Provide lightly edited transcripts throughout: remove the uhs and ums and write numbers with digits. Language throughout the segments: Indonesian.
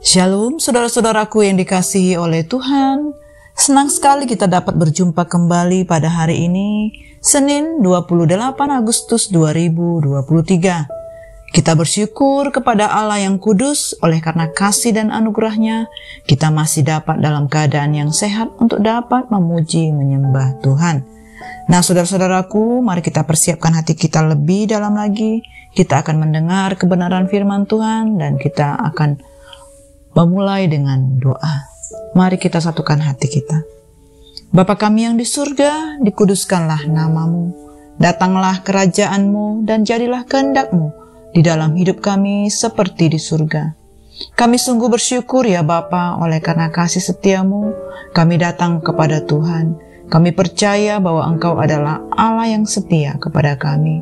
Shalom saudara-saudaraku yang dikasihi oleh Tuhan. Senang sekali kita dapat berjumpa kembali pada hari ini, Senin 28 Agustus 2023. Kita bersyukur kepada Allah yang kudus, oleh karena kasih dan anugerahnya, kita masih dapat dalam keadaan yang sehat untuk dapat memuji menyembah Tuhan. Nah saudara-saudaraku, mari kita persiapkan hati kita lebih dalam lagi. Kita akan mendengar kebenaran firman Tuhan dan kita akan memulai dengan doa. Mari kita satukan hati kita. Bapa kami yang di surga, dikuduskanlah namamu. Datanglah kerajaanmu dan jadilah kehendak-mu di dalam hidup kami seperti di surga. Kami sungguh bersyukur ya Bapa, oleh karena kasih setiamu, kami datang kepada Tuhan. Kami percaya bahwa Engkau adalah Allah yang setia kepada kami.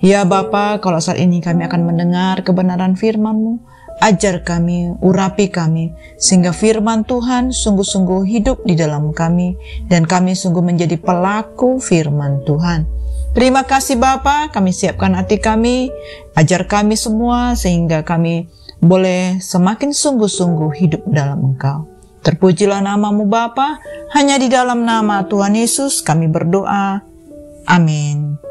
Ya Bapa, kalau saat ini kami akan mendengar kebenaran firman-Mu, ajar kami, urapi kami, sehingga firman Tuhan sungguh-sungguh hidup di dalam kami, dan kami sungguh menjadi pelaku firman Tuhan. Terima kasih Bapa, kami siapkan hati kami, ajar kami semua, sehingga kami boleh semakin sungguh-sungguh hidup dalam Engkau. Terpujilah namamu Bapa, hanya di dalam nama Tuhan Yesus kami berdoa. Amin.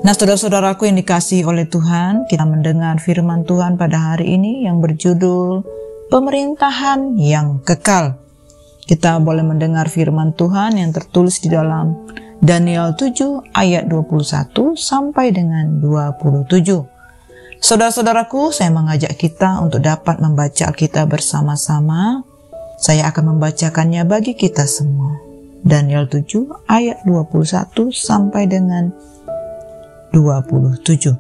Nah saudara-saudaraku yang dikasihi oleh Tuhan, kita mendengar firman Tuhan pada hari ini yang berjudul Pemerintahan yang Kekal. Kita boleh mendengar firman Tuhan yang tertulis di dalam Daniel 7 ayat 21 sampai dengan 27. Saudara-saudaraku, saya mengajak kita untuk dapat membaca Alkitab bersama-sama. Saya akan membacakannya bagi kita semua. Daniel 7 ayat 21 sampai dengan 27.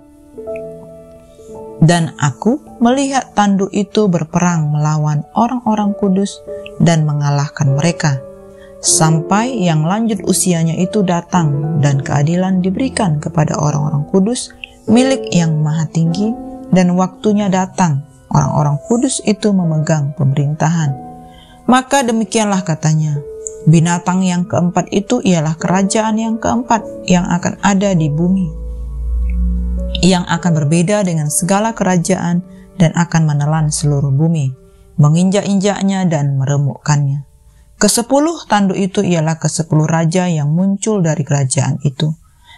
Dan aku melihat tanduk itu berperang melawan orang-orang kudus dan mengalahkan mereka, sampai yang lanjut usianya itu datang dan keadilan diberikan kepada orang-orang kudus milik yang maha tinggi, dan waktunya datang orang-orang kudus itu memegang pemerintahan. Maka demikianlah katanya, binatang yang keempat itu ialah kerajaan yang keempat yang akan ada di bumi, yang akan berbeda dengan segala kerajaan dan akan menelan seluruh bumi, menginjak-injaknya dan meremukkannya. Ke-10 tanduk itu ialah ke-10 raja yang muncul dari kerajaan itu.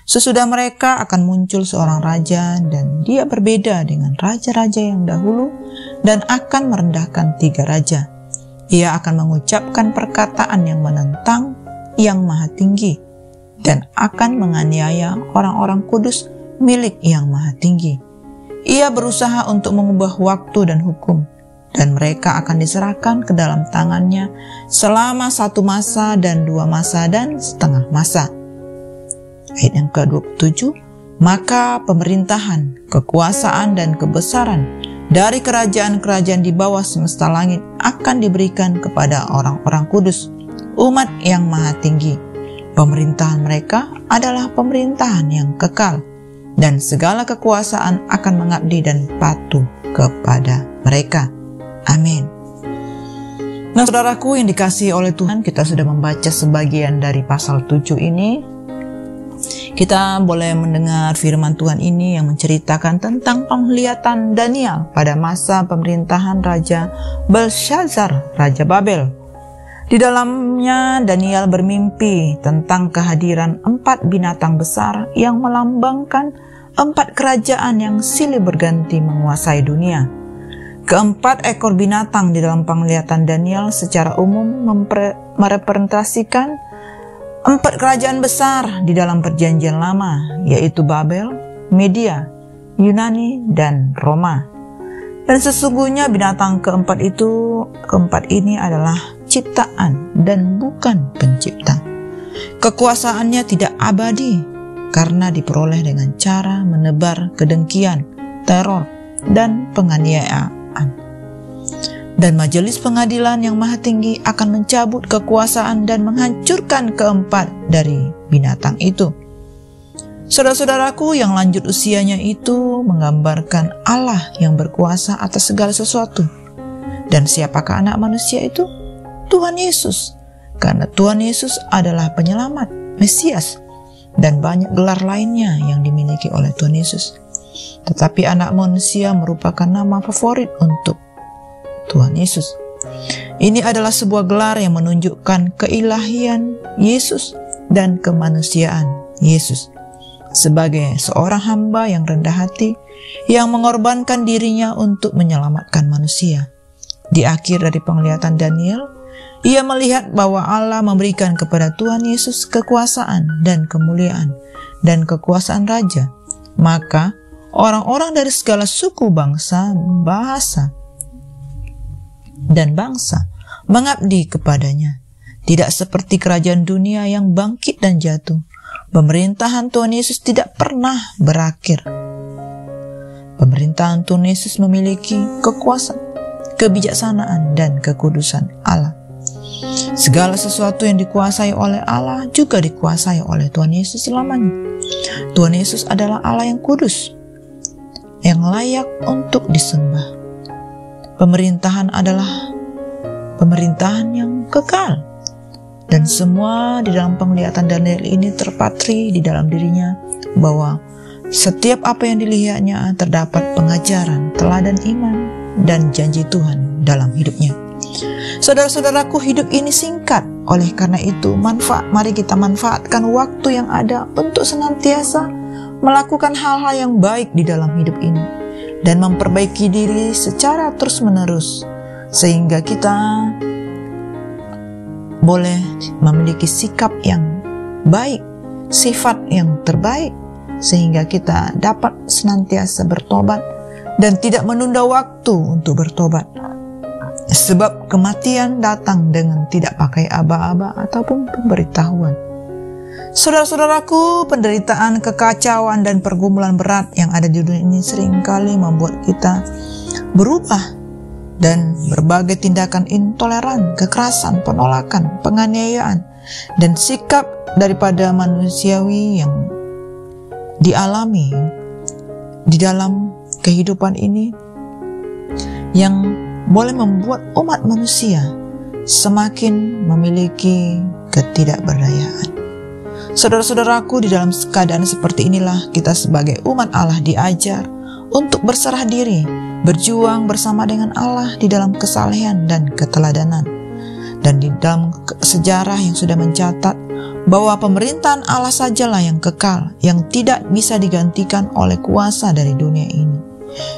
Sesudah mereka akan muncul seorang raja, dan dia berbeda dengan raja-raja yang dahulu dan akan merendahkan 3 raja. Ia akan mengucapkan perkataan yang menentang yang maha tinggi dan akan menganiaya orang-orang kudus milik yang maha tinggi. Ia berusaha untuk mengubah waktu dan hukum, dan mereka akan diserahkan ke dalam tangannya selama 1 masa dan 2 masa dan setengah masa. Ayat yang ke-27, maka pemerintahan, kekuasaan dan kebesaran dari kerajaan-kerajaan di bawah semesta langit akan diberikan kepada orang-orang kudus, umat yang maha tinggi. Pemerintahan mereka adalah pemerintahan yang kekal, dan segala kekuasaan akan mengabdi dan patuh kepada mereka. Amin. Nah saudaraku yang dikasihi oleh Tuhan, kita sudah membaca sebagian dari pasal 7 ini. Kita boleh mendengar firman Tuhan ini yang menceritakan tentang penglihatan Daniel pada masa pemerintahan Raja Belshazzar, Raja Babel. Di dalamnya Daniel bermimpi tentang kehadiran 4 binatang besar yang melambangkan 4 kerajaan yang silih berganti menguasai dunia. Ke-4 ekor binatang di dalam penglihatan Daniel secara umum merepresentasikan 4 kerajaan besar di dalam perjanjian lama, yaitu Babel, Media, Yunani, dan Roma. Dan sesungguhnya binatang keempat ini adalah ciptaan dan bukan pencipta. Kekuasaannya tidak abadi karena diperoleh dengan cara menebar kedengkian, teror, dan penganiayaan. Dan majelis pengadilan yang maha tinggi akan mencabut kekuasaan dan menghancurkan keempat dari binatang itu. Saudara-saudaraku, yang lanjut usianya itu menggambarkan Allah yang berkuasa atas segala sesuatu. Dan siapakah anak manusia itu? Tuhan Yesus. Karena Tuhan Yesus adalah penyelamat, Mesias, dan banyak gelar lainnya yang dimiliki oleh Tuhan Yesus. Tetapi anak manusia merupakan nama favorit untuk Tuhan Yesus. Ini adalah sebuah gelar yang menunjukkan keilahian Yesus dan kemanusiaan Yesus sebagai seorang hamba yang rendah hati yang mengorbankan dirinya untuk menyelamatkan manusia. Di akhir dari penglihatan Daniel, ia melihat bahwa Allah memberikan kepada Tuhan Yesus kekuasaan dan kemuliaan dan kekuasaan raja. Maka orang-orang dari segala suku, bangsa, bahasa, dan bangsa mengabdi kepadanya. Tidak seperti kerajaan dunia yang bangkit dan jatuh. Pemerintahan Tuhan Yesus tidak pernah berakhir. Pemerintahan Tuhan Yesus memiliki kekuasaan, kebijaksanaan, dan kekudusan Allah. Segala sesuatu yang dikuasai oleh Allah juga dikuasai oleh Tuhan Yesus selamanya. Tuhan Yesus adalah Allah yang kudus, yang layak untuk disembah. Pemerintahan adalah pemerintahan yang kekal, dan semua di dalam penglihatan Daniel ini terpatri di dalam dirinya bahwa setiap apa yang dilihatnya terdapat pengajaran, teladan iman, dan janji Tuhan dalam hidupnya. Saudara-saudaraku, hidup ini singkat. Oleh karena itu, mari kita manfaatkan waktu yang ada untuk senantiasa melakukan hal-hal yang baik di dalam hidup ini dan memperbaiki diri secara terus-menerus, sehingga kita boleh memiliki sikap yang baik, sifat yang terbaik, sehingga kita dapat senantiasa bertobat dan tidak menunda waktu untuk bertobat. Sebab kematian datang dengan tidak pakai aba-aba ataupun pemberitahuan. Saudara-saudaraku, penderitaan, kekacauan, dan pergumulan berat yang ada di dunia ini seringkali membuat kita berubah, dan berbagai tindakan intoleran, kekerasan, penolakan, penganiayaan, dan sikap daripada manusiawi yang dialami di dalam kehidupan ini yang boleh membuat umat manusia semakin memiliki ketidakberdayaan. Saudara-saudaraku, di dalam keadaan seperti inilah kita sebagai umat Allah diajar untuk berserah diri, berjuang bersama dengan Allah di dalam kesalehan dan keteladanan. Dan di dalam sejarah yang sudah mencatat bahwa pemerintahan Allah sajalah yang kekal, yang tidak bisa digantikan oleh kuasa dari dunia ini.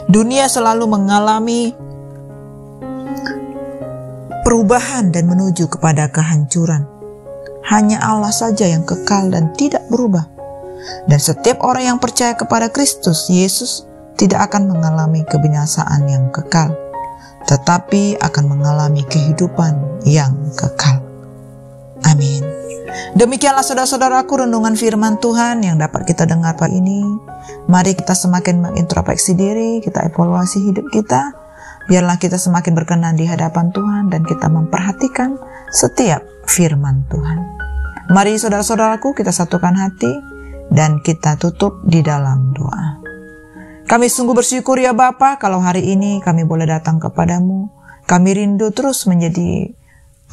Dunia selalu mengalami perubahan dan menuju kepada kehancuran. Hanya Allah saja yang kekal dan tidak berubah. Dan setiap orang yang percaya kepada Kristus Yesus tidak akan mengalami kebinasaan yang kekal, tetapi akan mengalami kehidupan yang kekal. Amin. Demikianlah saudara-saudaraku renungan firman Tuhan yang dapat kita dengar pagi ini. Mari kita semakin mengintrospeksi diri, kita evaluasi hidup kita. Biarlah kita semakin berkenan di hadapan Tuhan dan kita memperhatikan setiap firman Tuhan. Mari saudara-saudaraku, kita satukan hati dan kita tutup di dalam doa. Kami sungguh bersyukur ya Bapa, kalau hari ini kami boleh datang kepadamu. Kami rindu terus menjadi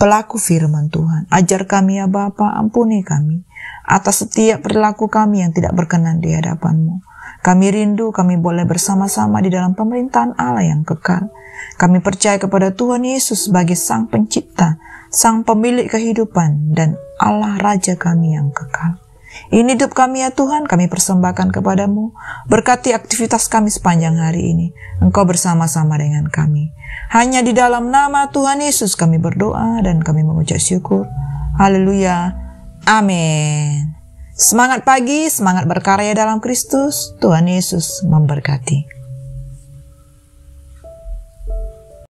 pelaku firman Tuhan. Ajar kami ya Bapa, ampuni kami atas setiap perilaku kami yang tidak berkenan di hadapan-Mu. Kami rindu kami boleh bersama-sama di dalam pemerintahan Allah yang kekal. Kami percaya kepada Tuhan Yesus sebagai Sang Pencipta, Sang Pemilik kehidupan, dan Allah Raja kami yang kekal. Ini hidup kami ya Tuhan, kami persembahkan kepadamu. Berkati aktivitas kami sepanjang hari ini. Engkau bersama-sama dengan kami. Hanya di dalam nama Tuhan Yesus kami berdoa dan kami mengucap syukur. Haleluya. Amin. Semangat pagi, semangat berkarya dalam Kristus. Tuhan Yesus memberkati.